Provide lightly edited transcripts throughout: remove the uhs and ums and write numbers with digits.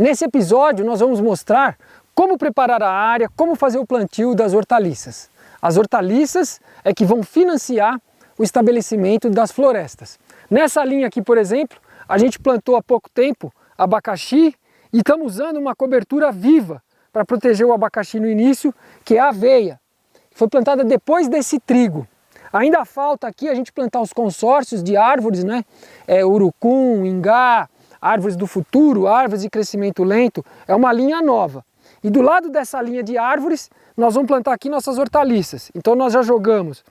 Nesse episódio nós vamos mostrar como preparar a área, como fazer o plantio das hortaliças. As hortaliças é que vão financiar o estabelecimento das florestas. Nessa linha aqui, por exemplo, a gente plantou há pouco tempo abacaxi e estamos usando uma cobertura viva para proteger o abacaxi no início, que é a aveia. Foi plantada depois desse trigo. Ainda falta aqui a gente plantar os consórcios de árvores, né? Urucum, ingá, árvores do futuro, árvores de crescimento lento. É uma linha nova. E do lado dessa linha de árvores, nós vamos plantar aqui nossas hortaliças. Então nós já jogamos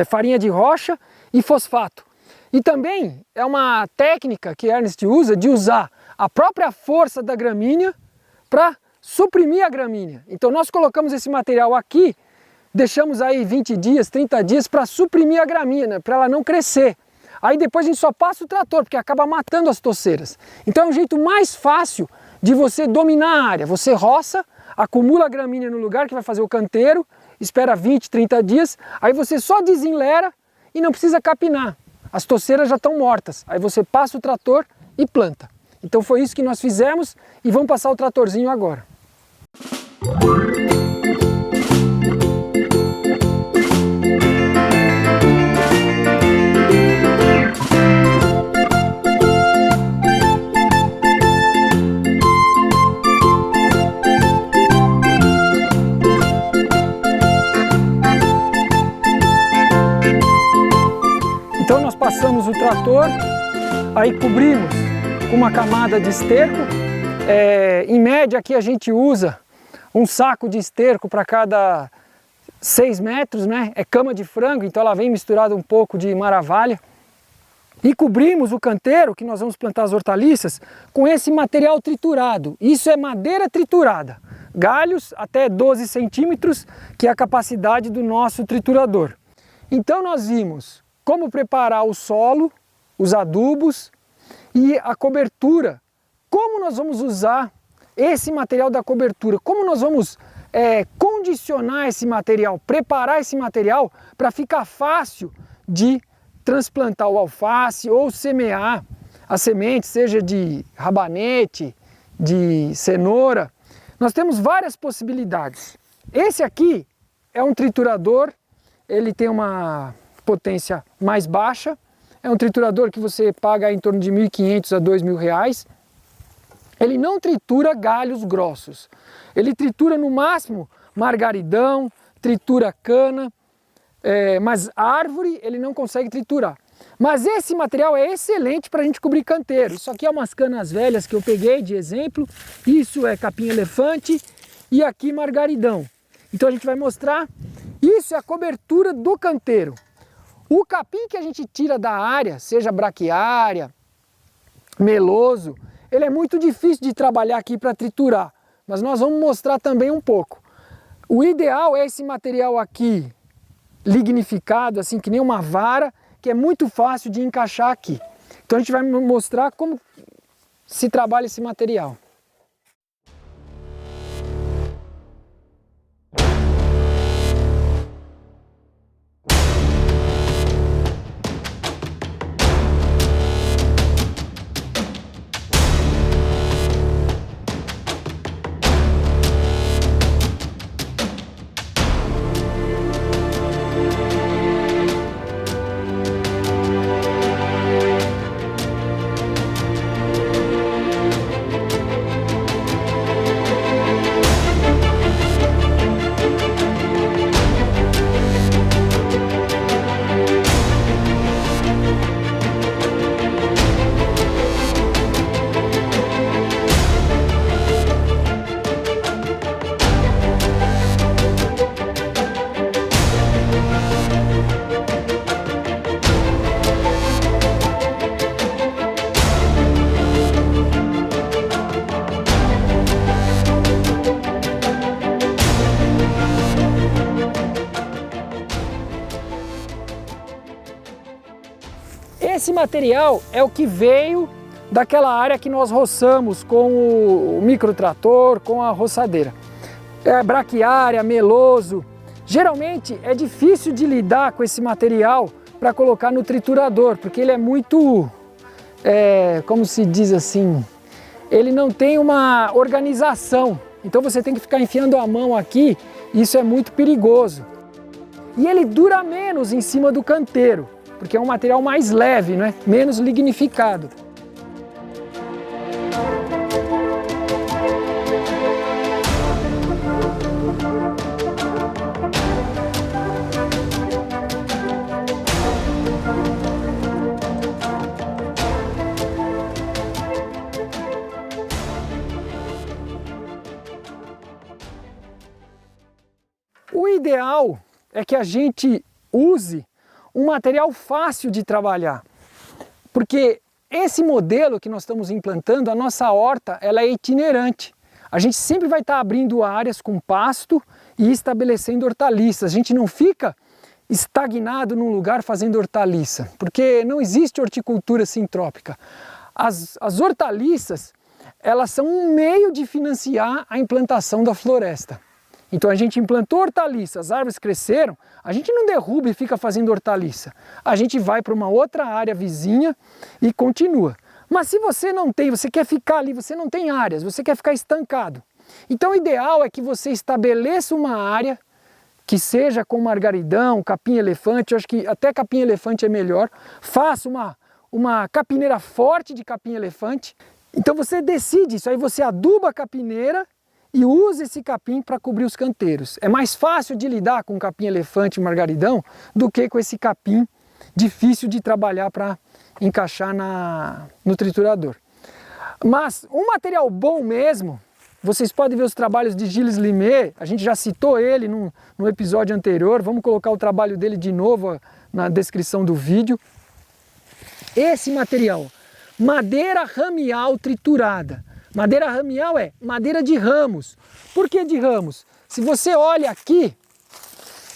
farinha de rocha e fosfato. E também é uma técnica que Ernest usa de usar a própria força da gramínea para suprimir a gramínea. Então nós colocamos esse material aqui, deixamos aí 20 dias, 30 dias para suprimir a gramínea, para ela não crescer. Aí depois a gente só passa o trator, porque acaba matando as toceiras. Então é um jeito mais fácil de você dominar a área. Você roça, acumula a gramínea no lugar que vai fazer o canteiro, espera 20, 30 dias, aí você só desenlera e não precisa capinar. As toceiras já estão mortas, aí você passa o trator e planta. Então foi isso que nós fizemos e vamos passar o tratorzinho agora. Então nós passamos o trator, aí cobrimos com uma camada de esterco. Em média aqui a gente usa um saco de esterco para cada 6 metros, né? É cama de frango, então ela vem misturada um pouco de maravalha. E cobrimos o canteiro, que nós vamos plantar as hortaliças, com esse material triturado. Isso é madeira triturada, galhos até 12 centímetros, que é a capacidade do nosso triturador. Então nós vimos como preparar o solo, os adubos e a cobertura. Como nós vamos usar esse material da cobertura? Como nós vamos condicionar esse material, preparar esse material para ficar fácil de transplantar o alface ou semear a semente, seja de rabanete, de cenoura. Nós temos várias possibilidades. Esse aqui é um triturador, ele tem uma potência mais baixa, é um triturador que você paga em torno de R$ 1.500 a R$ 2.000. Ele não tritura galhos grossos, ele tritura no máximo margaridão, tritura cana, mas árvore ele não consegue triturar. Mas esse material é excelente para a gente cobrir canteiro. Isso aqui é umas canas velhas que eu peguei de exemplo, isso é capim-elefante e aqui margaridão. Então a gente vai mostrar, isso é a cobertura do canteiro. O capim que a gente tira da área, seja braquiária, meloso, ele é muito difícil de trabalhar aqui para triturar, mas nós vamos mostrar também um pouco. O ideal é esse material aqui, lignificado, assim que nem uma vara, que é muito fácil de encaixar aqui. Então a gente vai mostrar como se trabalha esse material. Esse material é o que veio daquela área que nós roçamos com o microtrator, com a roçadeira. É braquiária, meloso. Geralmente é difícil de lidar com esse material para colocar no triturador, porque ele é muito, como se diz assim, ele não tem uma organização. Então você tem que ficar enfiando a mão aqui, isso é muito perigoso. E ele dura menos em cima do canteiro, porque é um material mais leve, né? Menos lignificado. O ideal é que a gente use um material fácil de trabalhar, porque esse modelo que nós estamos implantando, a nossa horta, ela é itinerante. A gente sempre vai estar abrindo áreas com pasto e estabelecendo hortaliças. A gente não fica estagnado num lugar fazendo hortaliça, porque não existe horticultura sintrópica. As hortaliças, elas são um meio de financiar a implantação da floresta. Então a gente implantou hortaliça, as árvores cresceram, a gente não derruba e fica fazendo hortaliça. A gente vai para uma outra área vizinha e continua. Mas se você não tem, você quer ficar ali, você não tem áreas, você quer ficar estancado. Então o ideal é que você estabeleça uma área que seja com margaridão, capim-elefante, eu acho que até capim-elefante é melhor. Faça uma capineira forte de capim-elefante. Então você decide isso, aí você aduba a capineira e usa esse capim para cobrir os canteiros. É mais fácil de lidar com capim-elefante e margaridão do que com esse capim difícil de trabalhar para encaixar no triturador. Mas um material bom mesmo, vocês podem ver os trabalhos de Gilles Limay, a gente já citou ele no episódio anterior, vamos colocar o trabalho dele de novo na descrição do vídeo. Esse material, madeira ramial triturada. Madeira ramial é madeira de ramos. Por que de ramos? Se você olha aqui,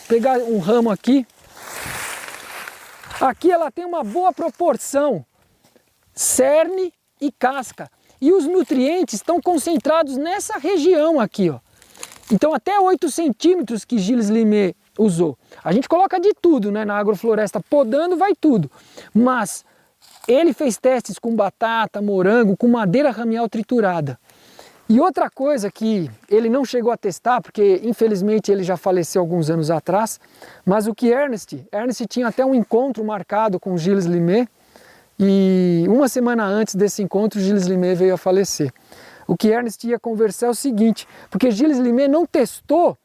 pegar um ramo aqui, aqui ela tem uma boa proporção cerne e casca. E os nutrientes estão concentrados nessa região aqui, ó. Então até 8 centímetros que Gilles Limay usou. A gente coloca de tudo, né, na agrofloresta, podando vai tudo. Mas ele fez testes com batata, morango, com madeira ramial triturada. E outra coisa que ele não chegou a testar, porque infelizmente ele já faleceu alguns anos atrás, mas o que Ernest tinha até um encontro marcado com Gilles Limay, e uma semana antes desse encontro Gilles Limay veio a falecer. O que Ernest ia conversar é o seguinte, porque Gilles Limay não testou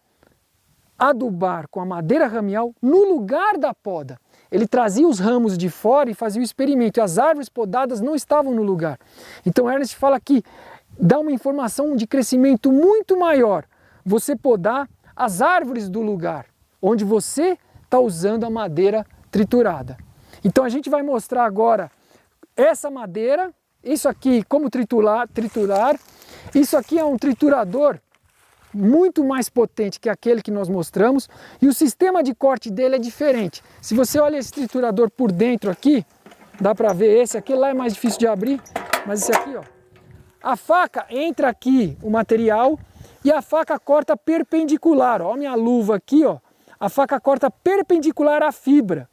adubar com a madeira ramial no lugar da poda. Ele trazia os ramos de fora e fazia o experimento, e as árvores podadas não estavam no lugar. Então Ernest fala que dá uma informação de crescimento muito maior você podar as árvores do lugar, onde você está usando a madeira triturada. Então a gente vai mostrar agora essa madeira, isso aqui como triturar, isso aqui é um triturador muito mais potente que aquele que nós mostramos, e o sistema de corte dele é diferente. Se você olha esse triturador por dentro aqui, dá para ver esse aqui, lá é mais difícil de abrir, mas esse aqui, ó, a faca entra aqui o material e a faca corta perpendicular, ó, a minha luva aqui, ó, a faca corta perpendicular à fibra.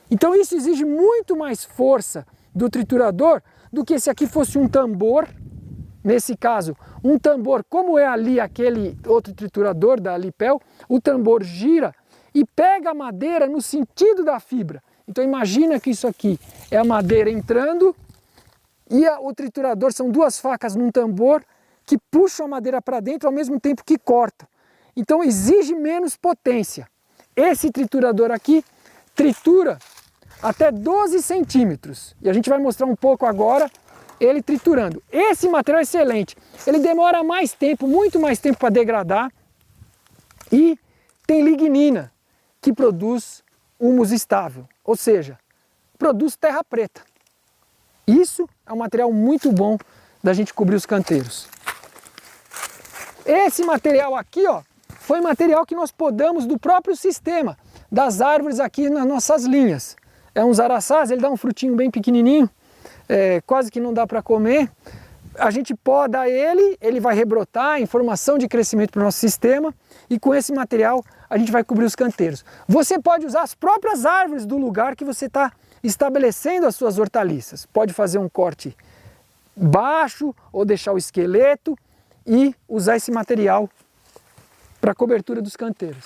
Então isso exige muito mais força do triturador do que se aqui fosse um tambor. Nesse caso, um tambor, como é ali aquele outro triturador da Lipel, o tambor gira e pega a madeira no sentido da fibra. Então imagina que isso aqui é a madeira entrando e o triturador são duas facas num tambor que puxam a madeira para dentro ao mesmo tempo que cortam. Então exige menos potência. Esse triturador aqui tritura até 12 centímetros. E a gente vai mostrar um pouco agora ele triturando. Esse material é excelente, ele demora mais tempo, muito mais tempo para degradar, e tem lignina, que produz humus estável, ou seja, produz terra preta. Isso é um material muito bom da gente cobrir os canteiros. Esse material aqui, ó, foi material que nós podamos do próprio sistema, das árvores aqui nas nossas linhas. É um zaraçás, ele dá um frutinho bem pequenininho, quase que não dá para comer. A gente poda ele vai rebrotar, informação de crescimento para o nosso sistema, e com esse material a gente vai cobrir os canteiros. Você pode usar as próprias árvores do lugar que você está estabelecendo as suas hortaliças. Pode fazer um corte baixo ou deixar o esqueleto e usar esse material para cobertura dos canteiros.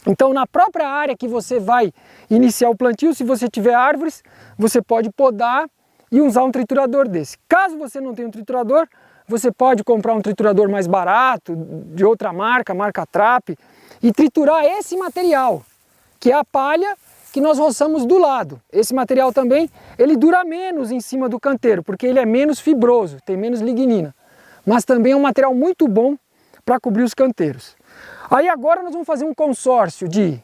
Então, na própria área que você vai iniciar o plantio, se você tiver árvores, você pode podar e usar um triturador desse. Caso você não tenha um triturador, você pode comprar um triturador mais barato, de outra marca, marca Trap, e triturar esse material, que é a palha que nós roçamos do lado. Esse material também, ele dura menos em cima do canteiro, porque ele é menos fibroso, tem menos lignina. Mas também é um material muito bom para cobrir os canteiros. Aí agora nós vamos fazer um consórcio de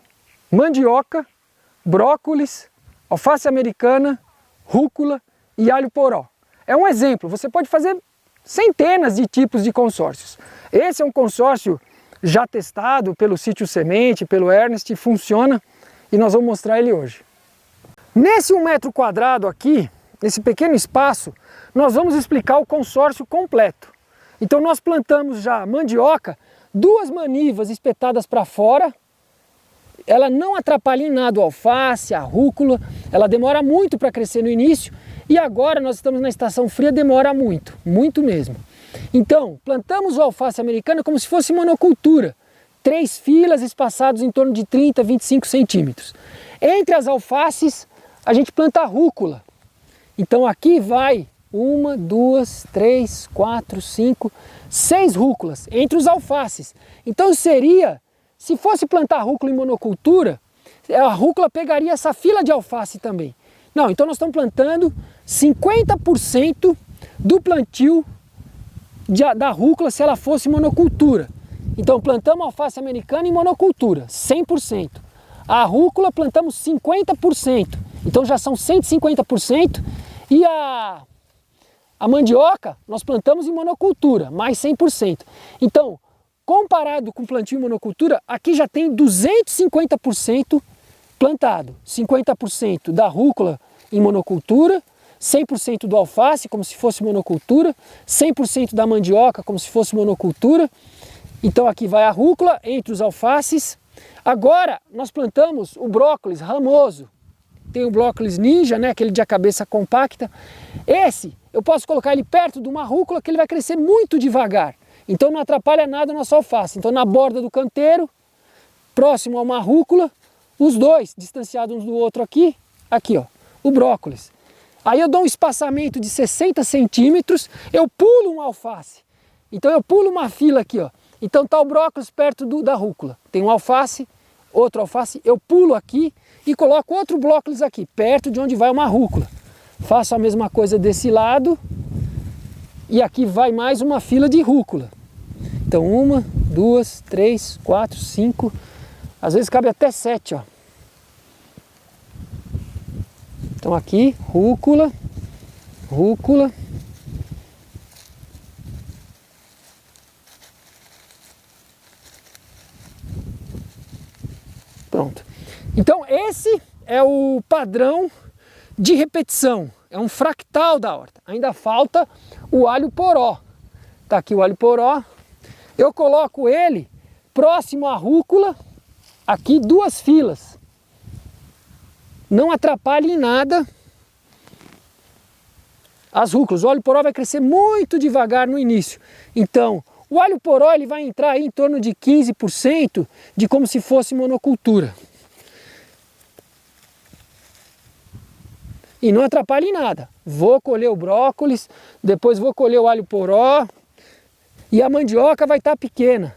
mandioca, brócolis, alface americana, rúcula e alho poró. É um exemplo, você pode fazer centenas de tipos de consórcios. Esse é um consórcio já testado pelo Sítio Semente, pelo Ernest, funciona e nós vamos mostrar ele hoje. Nesse 1 metro quadrado aqui, nesse pequeno espaço, nós vamos explicar o consórcio completo. Então nós plantamos já mandioca, 2 manivas espetadas para fora, ela não atrapalha em nada o alface, a rúcula, ela demora muito para crescer no início e agora nós estamos na estação fria, demora muito, muito mesmo. Então, plantamos o alface americano como se fosse monocultura, 3 filas espaçadas em torno de 30, 25 centímetros. Entre as alfaces, a gente planta a rúcula. Então aqui vai 1, 2, 3, 4, 5, 6 rúculas entre os alfaces. Então seria, se fosse plantar rúcula em monocultura, a rúcula pegaria essa fila de alface também. Não, então nós estamos plantando 50% do plantio da rúcula se ela fosse monocultura. Então plantamos alface americana em monocultura, 100%. A rúcula plantamos 50%, então já são 150%. E a mandioca nós plantamos em monocultura, mais 100%. Então, comparado com o plantio em monocultura, aqui já tem 250% plantado. 50% da rúcula em monocultura, 100% do alface, como se fosse monocultura, 100% da mandioca, como se fosse monocultura. Então aqui vai a rúcula entre os alfaces. Agora nós plantamos o brócolis ramoso. Tem o brócolis ninja, né, aquele de a cabeça compacta. Esse, eu posso colocar ele perto de uma rúcula que ele vai crescer muito devagar. Então não atrapalha nada a nossa alface. Então na borda do canteiro, próximo a uma rúcula, os dois distanciados uns do outro aqui, ó, o brócolis. Aí eu dou um espaçamento de 60 centímetros, eu pulo um alface. Então eu pulo uma fila aqui, ó. Então tá o brócolis perto da rúcula. Tem um alface, outro alface, eu pulo aqui e coloco outro brócolis aqui, perto de onde vai uma rúcula. Faço a mesma coisa desse lado e aqui vai mais uma fila de rúcula. Então 1, 2, 3, 4, 5, às vezes cabe até 7, ó. Então aqui, rúcula, rúcula. Pronto. Então esse é o padrão de repetição, é um fractal da horta. Ainda falta o alho poró. Tá aqui o alho poró. Eu coloco ele próximo à rúcula, aqui 2 filas. Não atrapalha em nada as rúculas. O alho poró vai crescer muito devagar no início. Então, o alho poró ele vai entrar aí em torno de 15% de como se fosse monocultura. E não atrapalha em nada. Vou colher o brócolis, depois vou colher o alho poró e a mandioca vai estar pequena.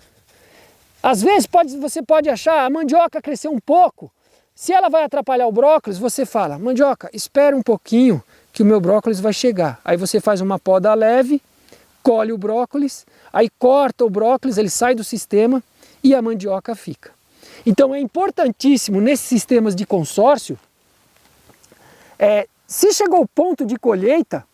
Às vezes você pode achar a mandioca crescer um pouco, se ela vai atrapalhar o brócolis, você fala, mandioca, espera um pouquinho que o meu brócolis vai chegar. Aí você faz uma poda leve, colhe o brócolis, aí corta o brócolis, ele sai do sistema e a mandioca fica. Então é importantíssimo nesses sistemas de consórcio, se chegou o ponto de colheita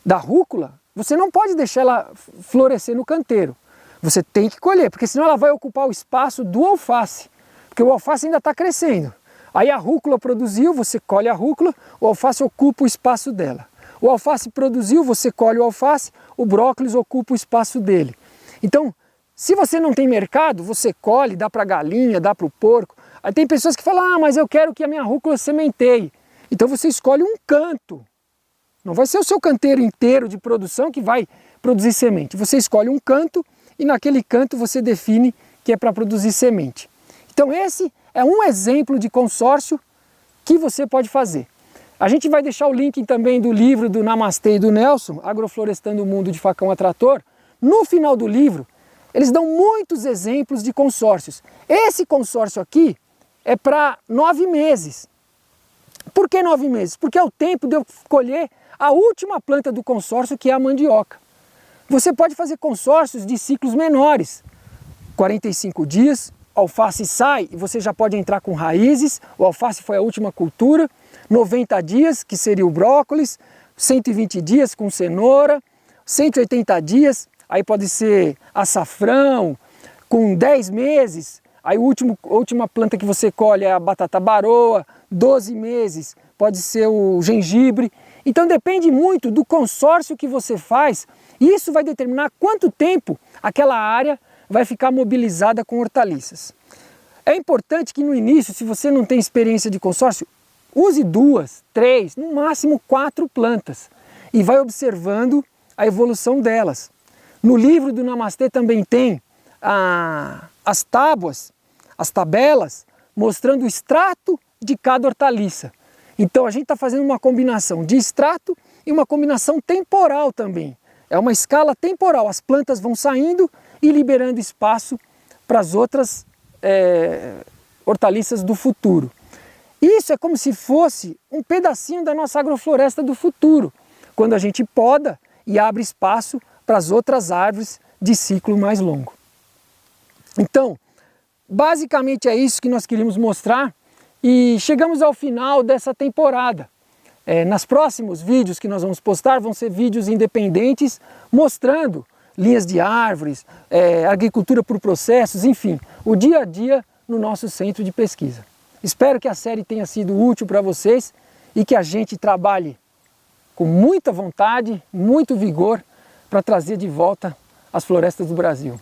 da rúcula, você não pode deixar ela florescer no canteiro. Você tem que colher, porque senão ela vai ocupar o espaço do alface, porque o alface ainda está crescendo. Aí a rúcula produziu, você colhe a rúcula, o alface ocupa o espaço dela. O alface produziu, você colhe o alface, o brócolis ocupa o espaço dele. Então, se você não tem mercado, você colhe, dá para a galinha, dá para o porco. Aí tem pessoas que falam, ah, mas eu quero que a minha rúcula sementeie. Então você escolhe um canto. Não vai ser o seu canteiro inteiro de produção que vai produzir semente. Você escolhe um canto e naquele canto você define que é para produzir semente. Então esse é um exemplo de consórcio que você pode fazer. A gente vai deixar o link também do livro do Namastê e do Nelson, Agroflorestando o Mundo de Facão a Trator. No final do livro, eles dão muitos exemplos de consórcios. Esse consórcio aqui é para 9 meses. Por que 9 meses? Porque é o tempo de eu colher a última planta do consórcio, que é a mandioca. Você pode fazer consórcios de ciclos menores. 45 dias, o alface sai e você já pode entrar com raízes, o alface foi a última cultura. 90 dias, que seria o brócolis, 120 dias com cenoura, 180 dias, aí pode ser açafrão, com 10 meses, aí a última planta que você colhe é a batata baroa, 12 meses, pode ser o gengibre. Então depende muito do consórcio que você faz, e isso vai determinar quanto tempo aquela área vai ficar mobilizada com hortaliças. É importante que no início, se você não tem experiência de consórcio, use 2, 3, no máximo 4 plantas e vai observando a evolução delas. No livro do Namastê também tem as tábuas, as tabelas, mostrando o extrato de cada hortaliça. Então a gente está fazendo uma combinação de extrato e uma combinação temporal também. É uma escala temporal, as plantas vão saindo e liberando espaço para as outras hortaliças do futuro. Isso é como se fosse um pedacinho da nossa agrofloresta do futuro, quando a gente poda e abre espaço para as outras árvores de ciclo mais longo. Então, basicamente é isso que nós queríamos mostrar e chegamos ao final dessa temporada. Nos próximos vídeos que nós vamos postar vão ser vídeos independentes mostrando linhas de árvores, agricultura por processos, enfim, o dia a dia no nosso centro de pesquisa. Espero que a série tenha sido útil para vocês e que a gente trabalhe com muita vontade, muito vigor para trazer de volta as florestas do Brasil.